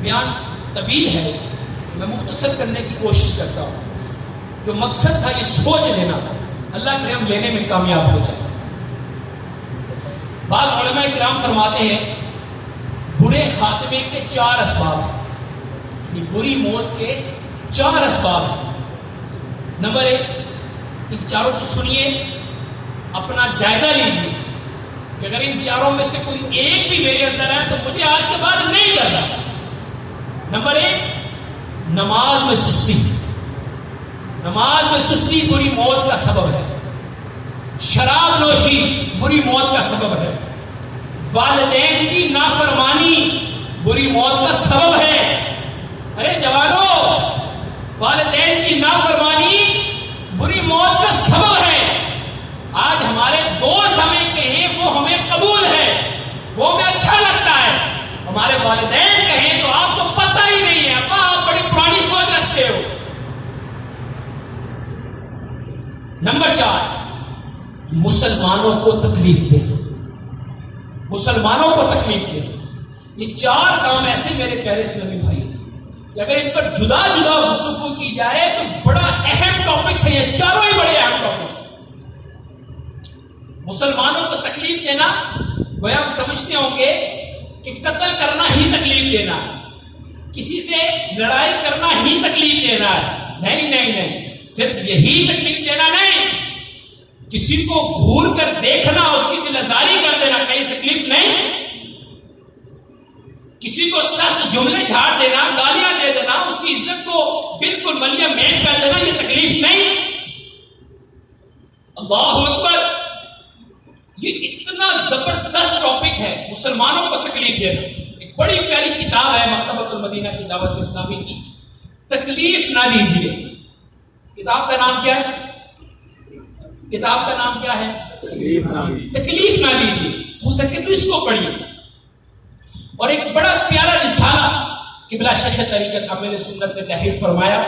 بیان طویل ہے، میں مختصر کرنے کی کوشش کرتا ہوں۔ جو مقصد تھا یہ سوچ لینا، اللہ کرے ہم لینے میں کامیاب ہو جائیں۔ بعض علماء کرام فرماتے ہیں برے خاتمے کے 4 اسباب ہیں، یعنی بری موت کے 4 اسباب ہیں۔ نمبر 1، ان چاروں کو سنیے، اپنا جائزہ لیجیے کہ اگر ان چاروں میں سے کوئی ایک بھی میرے اندر ہے تو مجھے آج کے بعد نہیں کرنا۔ نمبر 1، نماز میں سستی۔ نماز میں سستی بری موت کا سبب ہے۔ شراب نوشی بری موت کا سبب ہے۔ والدین کی نافرمانی بری موت کا سبب ہے۔ ارے جوانوں، والدین کی نافرمانی بری موت کا سبب ہے۔ آج ہمارے دوست ہمیں کہیں وہ ہمیں قبول ہے، وہ ہمیں اچھا لگتا ہے، ہمارے والدین کہیں تو آپ کو پتہ ہی نہیں ہے، آپ بڑی پرانی سوچ رکھتے ہو۔ نمبر 4، مسلمانوں کو تکلیف دینا۔ مسلمانوں کو تکلیف دینا، یہ 4 کام ایسے میرے پیارے اسلامی بھائی کہ اگر ان پر جدا جدا گفتگو کی جائے تو بڑا اہم ٹاپکس ہیں، یہ چاروں ہی بڑے اہم ٹاپکس ہیں۔ مسلمانوں کو تکلیف دینا، گویا ہم سمجھتے ہوں گے کہ قتل کرنا ہی تکلیف دینا ہے، کسی سے لڑائی کرنا ہی تکلیف دینا ہے۔ نہیں نہیں نہیں، صرف یہی تکلیف دینا نہیں، کسی کو گھور کر دیکھنا، اس کی دل آزاری کر دینا کہیں تکلیف نہیں، کسی کو سخت جملے جھاڑ دینا، گالیاں دے دینا، اس کی عزت کو بالکل ملیہ میٹ کر دینا، یہ تکلیف نہیں۔ اللہ اکبر، یہ اتنا زبردست ٹاپک ہے مسلمانوں کو تکلیف دینا۔ ایک بڑی پیاری کتاب ہے مکتبۃ المدینہ کی دعوت اسلامی کی، تکلیف نہ لیجیے۔ کتاب کا نام کیا ہے؟ کتاب کا نام کیا ہے؟ تکلیف نہ لیجیے۔ ہو سکے تو اس کو پڑھیے۔ اور ایک بڑا پیارا رسالہ قبلہ شیخ طریقت اہل سنت نے تحریر فرمایا،